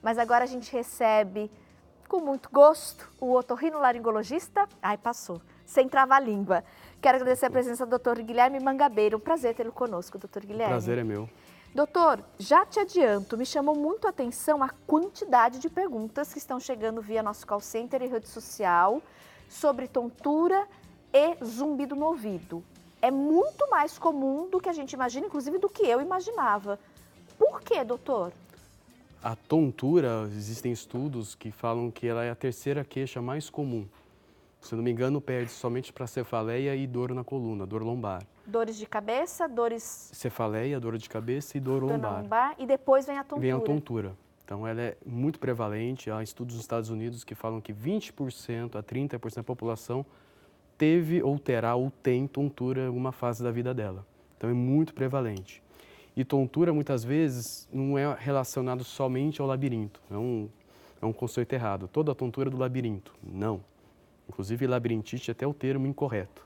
Mas agora a gente recebe, com muito gosto, o otorrinolaringologista. Ai, passou. Sem travar a língua. Quero agradecer a presença do Dr. Guilherme Mangabeira. Um prazer tê-lo conosco, Dr. Guilherme. O prazer é meu. Doutor, já te adianto, me chamou muito a atenção a quantidade de perguntas que estão chegando via nosso call center e rede social sobre tontura e zumbido no ouvido. É muito mais comum do que a gente imagina, inclusive do que eu imaginava. Por quê, doutor? A tontura, existem estudos que falam que ela é a terceira queixa mais comum. Se não me engano, perde somente para cefaleia e dor na coluna, dor lombar. Dores de cabeça, dores... Cefaleia, dor de cabeça e dor lombar. E depois vem a tontura. Vem a tontura. Então, ela é muito prevalente. Há estudos nos Estados Unidos que falam que 20% a 30% da população teve ou terá ou tem tontura em alguma fase da vida dela. Então, é muito prevalente. E tontura, muitas vezes, não é relacionado somente ao labirinto. É um conceito errado. Toda a tontura é do labirinto. Não. Inclusive, labirintite é até o termo incorreto.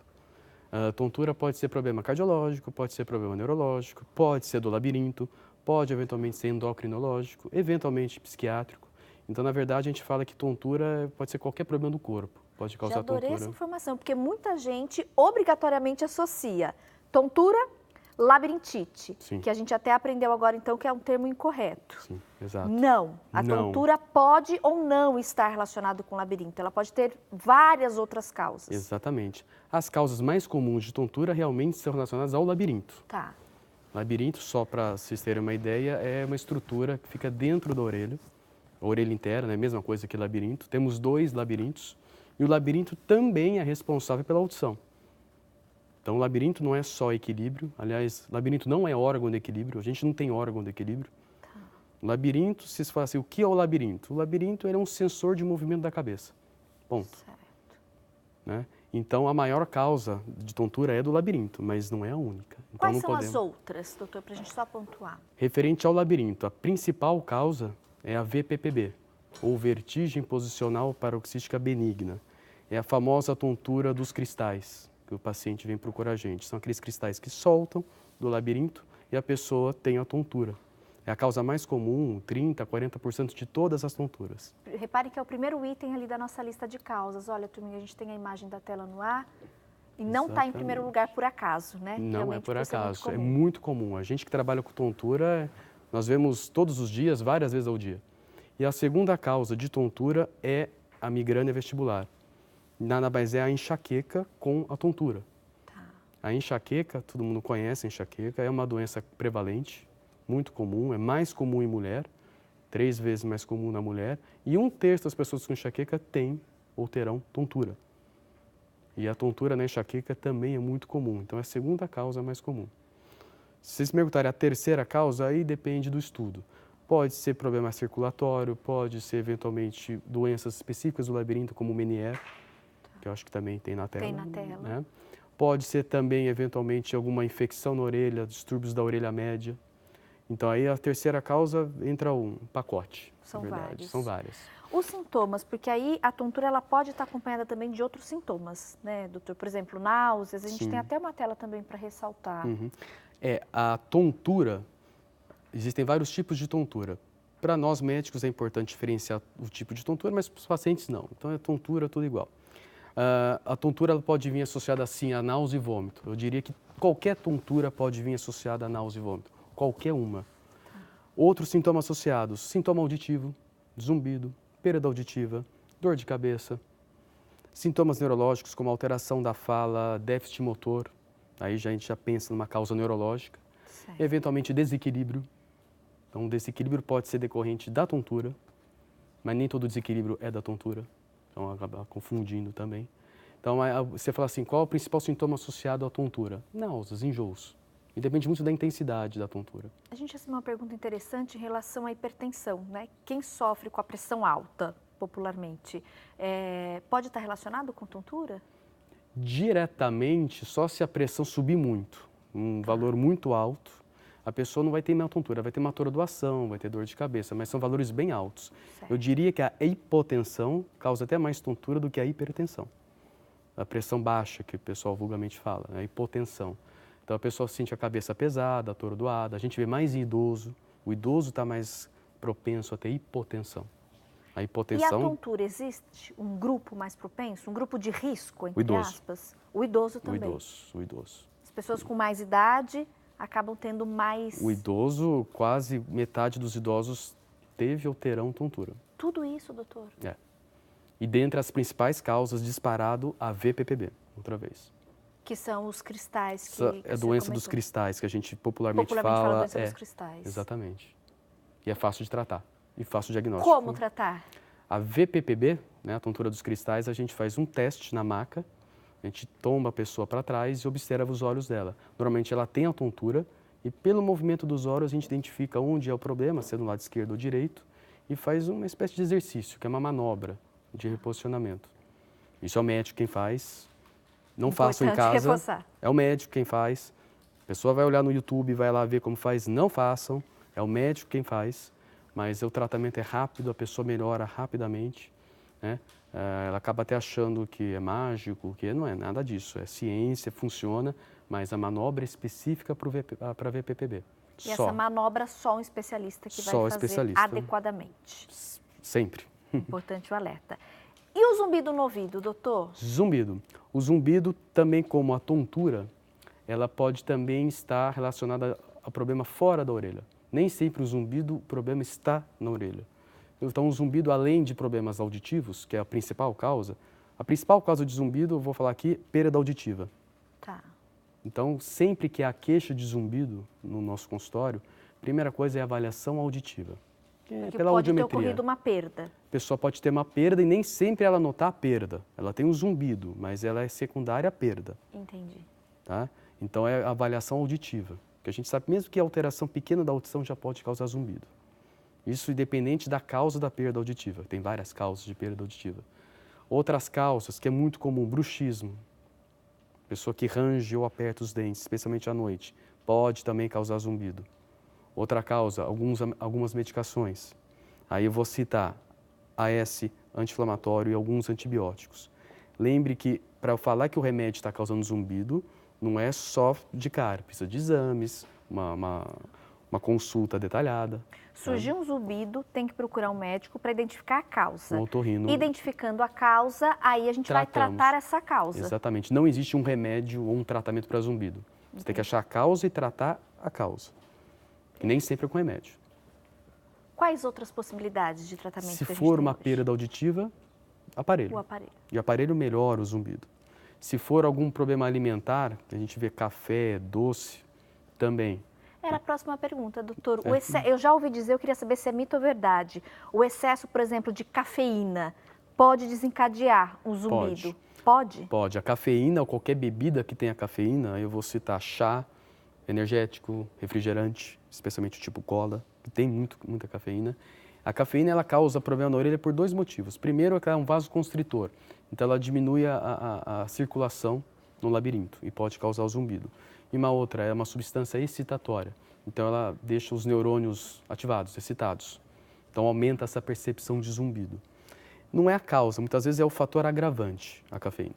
A tontura pode ser problema cardiológico, pode ser problema neurológico, pode ser do labirinto, pode eventualmente ser endocrinológico, eventualmente psiquiátrico. Então, na verdade, a gente fala que tontura pode ser qualquer problema do corpo, pode causar tontura. Já adorei essa informação, porque muita gente obrigatoriamente associa tontura, labirintite, Sim. que a gente até aprendeu agora, então, que é um termo incorreto. Sim, exato. Não, a tontura pode ou não estar relacionada com labirinto, ela pode ter várias outras causas. Exatamente. As causas mais comuns de tontura realmente são relacionadas ao labirinto. Tá. Labirinto, só para vocês terem uma ideia, é uma estrutura que fica dentro da orelha, a orelha interna, é a mesma coisa que labirinto. Temos 2 labirintos e o labirinto também é responsável pela audição. Então, o labirinto não é só equilíbrio, aliás, labirinto não é órgão de equilíbrio, a gente não tem órgão de equilíbrio. Tá. Labirinto, se você fala assim, o que é o labirinto? O labirinto é um sensor de movimento da cabeça, ponto. Certo. Né? Então, a maior causa de tontura é do labirinto, mas não é a única. Então, Quais não são podemos... as outras, doutor, para a gente só pontuar? Referente ao labirinto, a principal causa é a VPPB, ou vertigem posicional paroxística benigna. É a famosa tontura dos cristais, que o paciente vem procurar a gente. São aqueles cristais que soltam do labirinto e a pessoa tem a tontura. É a causa mais comum, 30%, 40% de todas as tonturas. Repare que é o primeiro item ali da nossa lista de causas. Olha, turminha, a gente tem a imagem da tela no ar e não está em primeiro lugar por acaso, né? Não realmente, é por acaso, é muito comum. A gente que trabalha com tontura, nós vemos todos os dias, várias vezes ao dia. E a segunda causa de tontura é a migrânia vestibular. Nada mais é a enxaqueca com a tontura. Tá. A enxaqueca, todo mundo conhece a enxaqueca, é uma doença prevalente, muito comum, é mais comum em mulher, 3 vezes mais comum na mulher, e 1/3 das pessoas com enxaqueca têm ou terão tontura. E a tontura na enxaqueca também é muito comum, então é a segunda causa mais comum. Se vocês me perguntarem a terceira causa, aí depende do estudo. Pode ser problema circulatório, pode ser eventualmente doenças específicas do labirinto, como o Meniere, que eu acho que também tem na tela. Tem na tela. Né? Pode ser também, eventualmente, alguma infecção na orelha, distúrbios da orelha média. Então, aí a terceira causa entra um pacote. São vários. São várias. Os sintomas, porque aí a tontura ela pode estar acompanhada também de outros sintomas, né, doutor? Por exemplo, náuseas, a gente tem até uma tela também para ressaltar. Uhum. A tontura, existem vários tipos de tontura. Para nós médicos é importante diferenciar o tipo de tontura, mas para os pacientes não. Então, é tontura, tudo igual. A tontura ela pode vir associada assim a náusea e vômito. Eu diria que qualquer tontura pode vir associada a náusea e vômito. Qualquer uma. Outros sintomas associados, sintoma auditivo, zumbido, perda auditiva, dor de cabeça. Sintomas neurológicos como alteração da fala, déficit motor. Aí a gente já pensa numa causa neurológica. Certo. Eventualmente desequilíbrio. Então, o desequilíbrio pode ser decorrente da tontura, mas nem todo desequilíbrio é da tontura. Então, acaba confundindo também. Então, você fala assim, qual é o principal sintoma associado à tontura? Náuseas, enjoos. E depende muito da intensidade da tontura. A gente recebeu uma pergunta interessante em relação à hipertensão, né? Quem sofre com a pressão alta, popularmente, pode estar relacionado com tontura? Diretamente, só se a pressão subir muito, um valor muito alto, a pessoa não vai ter uma tontura, vai ter uma atordoação, vai ter dor de cabeça, mas são valores bem altos. Certo. Eu diria que a hipotensão causa até mais tontura do que a hipertensão. A pressão baixa, que o pessoal vulgarmente fala, a hipotensão. Então, a pessoa sente a cabeça pesada, atordoada, a gente vê mais em idoso, o idoso está mais propenso a ter hipotensão. A E a hipotensão, tontura, existe um grupo mais propenso? Um grupo de risco, entre idoso. aspas? O idoso o também. idoso. As pessoas com mais idade acabam tendo mais... O idoso, quase metade dos idosos teve ou terão tontura. Tudo isso, doutor? É. E dentre as principais causas, disparado, a VPPB, outra vez. Que são os cristais que Essa que é a você doença dos comentou. cristais, que a gente popularmente, Popularmente fala doença é, dos cristais. exatamente. E é fácil de tratar, e fácil diagnóstico. Como tratar? A VPPB, né, a tontura dos cristais, a gente faz um teste na maca, a gente tomba a pessoa para trás e observa os olhos dela. Normalmente ela tem a tontura e pelo movimento dos olhos a gente identifica onde é o problema, se é do lado esquerdo ou direito, e faz uma espécie de exercício, que é uma manobra de reposicionamento. Isso é o médico quem faz, não façam em Importante casa, reforçar. é o médico quem faz. A pessoa vai olhar no YouTube, vai lá ver como faz, não façam, é o médico quem faz. Mas o tratamento é rápido, a pessoa melhora rapidamente, né? Ela acaba até achando que é mágico, que não é nada disso, é ciência, funciona, mas a manobra é específica para VPPB. E essa manobra só um especialista que vai fazer adequadamente. Sempre. Importante o alerta. E o zumbido no ouvido, doutor? Zumbido. O zumbido, também como a tontura, ela pode também estar relacionada a problema fora da orelha. Nem sempre o zumbido, o problema está na orelha. Então, o zumbido, além de problemas auditivos, que é a principal causa de zumbido, eu vou falar aqui, perda auditiva. Tá. Então, sempre que há queixa de zumbido no nosso consultório, a primeira coisa é a avaliação auditiva. Porque Pela pode ter audiometria. ocorrido uma perda. A pessoa pode ter uma perda e nem sempre ela notar a perda. Ela tem um zumbido, mas ela é secundária à perda. Entendi. Tá? Então, é a avaliação auditiva. Porque a gente sabe mesmo que a alteração pequena da audição já pode causar zumbido. Isso independente da causa da perda auditiva. Tem várias causas de perda auditiva. Outras causas, que é muito comum, bruxismo. Pessoa que range ou aperta os dentes, especialmente à noite, pode também causar zumbido. Outra causa, algumas medicações. Aí eu vou citar AS, anti-inflamatório e alguns antibióticos. Lembre que para eu falar que o remédio está causando zumbido, não é só de cara, precisa de exames, uma consulta detalhada. Surgiu um zumbido, tem que procurar um médico para identificar a causa. Um otorrino. Identificando a causa, aí a gente vai tratar essa causa. Exatamente. Não existe um remédio ou um tratamento para zumbido. Você tem que achar a causa e tratar a causa. E nem sempre é com remédio. Quais outras possibilidades de tratamento Se que a gente for tem uma hoje? perda auditiva, aparelho. O aparelho. E o aparelho melhora o zumbido. Se for algum problema alimentar, a gente vê café, doce, também. Era a próxima pergunta, doutor. Eu já ouvi dizer, eu queria saber se é mito ou verdade. O excesso, por exemplo, de cafeína pode desencadear um zumbido? Pode? Pode. A cafeína ou qualquer bebida que tenha cafeína, eu vou citar chá, energético, refrigerante, especialmente o tipo cola, que tem muita cafeína. A cafeína ela causa problema na orelha por dois motivos. Primeiro, é que ela é um vasoconstritor, então ela diminui a circulação no labirinto e pode causar o zumbido. E uma outra é uma substância excitatória, então ela deixa os neurônios ativados, excitados. Então aumenta essa percepção de zumbido. Não é a causa, muitas vezes é o fator agravante, a cafeína.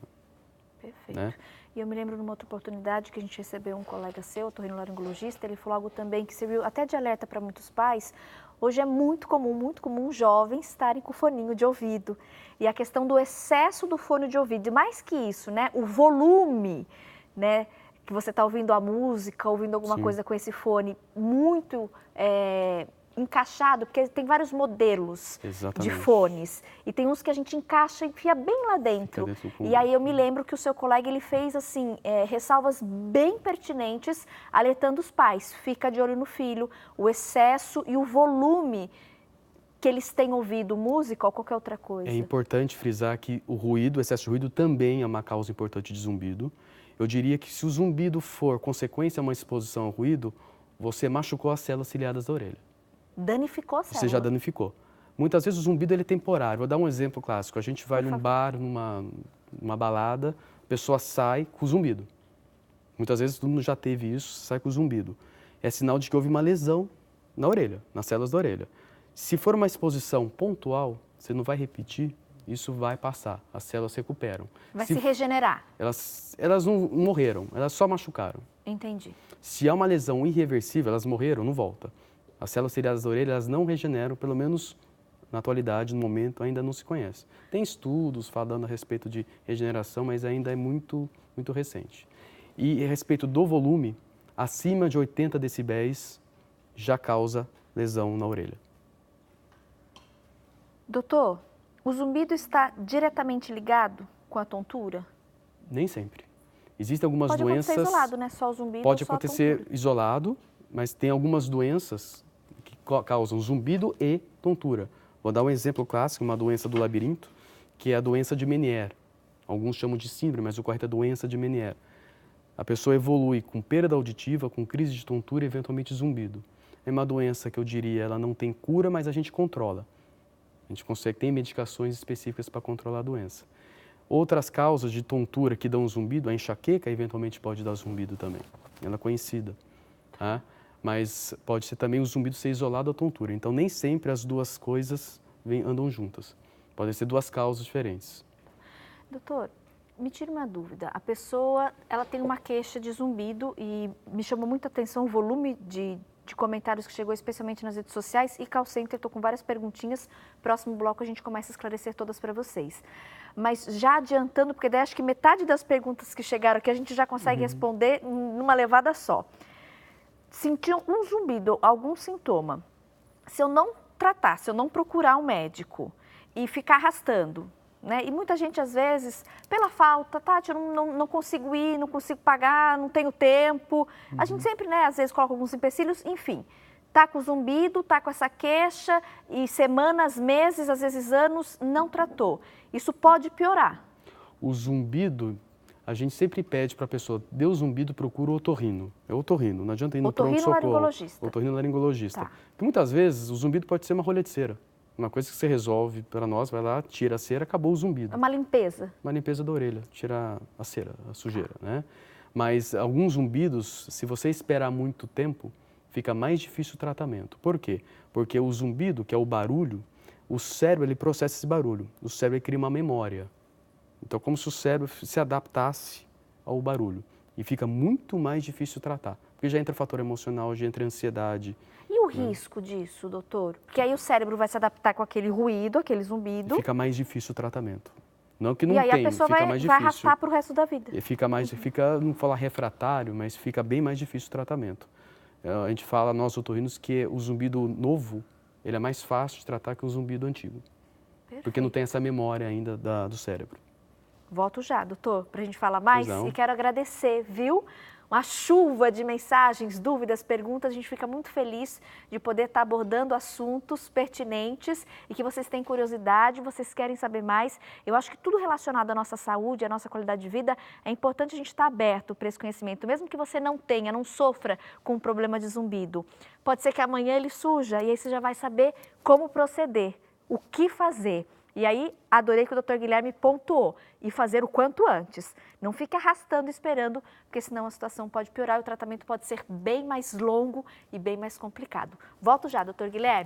Perfeito. Né? E eu me lembro numa outra oportunidade que a gente recebeu um colega seu, otorrinolaringologista, ele falou algo também que serviu até de alerta para muitos pais. Hoje é muito comum jovens estarem com foninho de ouvido. E a questão do excesso do fone de ouvido, e mais que isso, né, o volume, né, que você está ouvindo a música, ouvindo alguma coisa com esse fone muito encaixado, porque tem vários modelos de fones. E tem uns que a gente encaixa e enfia bem lá dentro. E aí eu me lembro que o seu colega ele fez assim, ressalvas bem pertinentes, alertando os pais. Fica de olho no filho, o excesso e o volume que eles têm ouvido música ou qualquer outra coisa. É importante frisar que o excesso de ruído também é uma causa importante de zumbido. Eu diria que se o zumbido for consequência de uma exposição ao ruído, você machucou as células ciliadas da orelha. Danificou a célula. Você já danificou. Muitas vezes o zumbido ele é temporário. Vou dar um exemplo clássico. A gente vai num bar, numa balada, a pessoa sai com zumbido. Muitas vezes todo mundo já teve isso, sai com zumbido. É sinal de que houve uma lesão na orelha, nas células da orelha. Se for uma exposição pontual, você não vai repetir, isso vai passar, as células se recuperam. Vai se regenerar. Elas não morreram, elas só machucaram. Entendi. Se há uma lesão irreversível, elas morreram, não volta. As células ciliadas da orelha, elas não regeneram, pelo menos na atualidade, no momento, ainda não se conhece. Tem estudos falando a respeito de regeneração, mas ainda é muito recente. E a respeito do volume, acima de 80 decibéis já causa lesão na orelha. Doutor, o zumbido está diretamente ligado com a tontura? Nem sempre. Existem algumas doenças... Pode acontecer isolado, né? Só o zumbido Pode ou só a acontecer tontura? isolado, mas tem algumas doenças que causam zumbido e tontura. Vou dar um exemplo clássico, uma doença do labirinto, que é a doença de Meniere. Alguns chamam de síndrome, mas o correto é doença de Meniere. A pessoa evolui com perda auditiva, com crise de tontura e eventualmente zumbido. É uma doença que eu diria, ela não tem cura, mas a gente controla. A gente consegue, tem medicações específicas para controlar a doença. Outras causas de tontura que dão zumbido, a enxaqueca eventualmente pode dar zumbido também. Ela é conhecida. Tá? Mas pode ser também o zumbido ser isolado da tontura. Então, nem sempre as duas coisas andam juntas. Podem ser duas causas diferentes. Doutor, me tira uma dúvida. A pessoa, ela tem uma queixa de zumbido e me chamou muita atenção o volume de comentários que chegou, especialmente nas redes sociais, e call center, estou com várias perguntinhas. Próximo bloco a gente começa a esclarecer todas para vocês. Mas já adiantando, porque daí acho que metade das perguntas que chegaram aqui a gente já consegue responder numa levada só. Sentiu um zumbido, algum sintoma, se eu não tratar, se eu não procurar um médico e ficar arrastando, né? E muita gente, às vezes, pela falta, Tati, eu não consigo ir, não consigo pagar, não tenho tempo. A gente sempre, né, às vezes, coloca alguns empecilhos, enfim. Tá com zumbido, tá com essa queixa e semanas, meses, às vezes anos, não tratou. Isso pode piorar. O zumbido, a gente sempre pede para a pessoa, deu zumbido, procura o otorrino. É o otorrino, não adianta ir no pronto-socorro. Otorrinolaringologista. Otorrinolaringologista. Tá. Porque muitas vezes o zumbido pode ser uma rolha de cera. Uma coisa que você resolve para nós, vai lá, tira a cera, acabou o zumbido. É uma limpeza. Uma limpeza da orelha, tirar a cera, a sujeira, né? Mas alguns zumbidos, se você esperar muito tempo, fica mais difícil o tratamento. Por quê? Porque o zumbido, que é o barulho, o cérebro ele processa esse barulho. O cérebro ele cria uma memória. Então, como se o cérebro se adaptasse ao barulho. E fica muito mais difícil tratar. Porque já entra fator emocional, já entra ansiedade. E o risco disso, doutor? Porque aí o cérebro vai se adaptar com aquele ruído, aquele zumbido. E fica mais difícil o tratamento. Não que não e aí tem, a pessoa fica mais vai difícil. arrastar para o resto da vida. E fica, não falar refratário, mas fica bem mais difícil o tratamento. A gente fala, nós otorrinos, que o zumbido novo, ele é mais fácil de tratar que o zumbido antigo. Perfeito. Porque não tem essa memória ainda do cérebro. Volto já, doutor, para a gente falar mais. Pois não. E quero agradecer, viu? Uma chuva de mensagens, dúvidas, perguntas. A gente fica muito feliz de poder estar abordando assuntos pertinentes e que vocês têm curiosidade, vocês querem saber mais. Eu acho que tudo relacionado à nossa saúde, à nossa qualidade de vida, é importante a gente estar aberto para esse conhecimento. Mesmo que você não tenha, não sofra com um problema de zumbido. Pode ser que amanhã ele surja e aí você já vai saber como proceder, o que fazer. E aí, adorei que o Dr. Guilherme pontuou, e fazer o quanto antes. Não fique arrastando, esperando, porque senão a situação pode piorar e o tratamento pode ser bem mais longo e bem mais complicado. Volto já, Dr. Guilherme.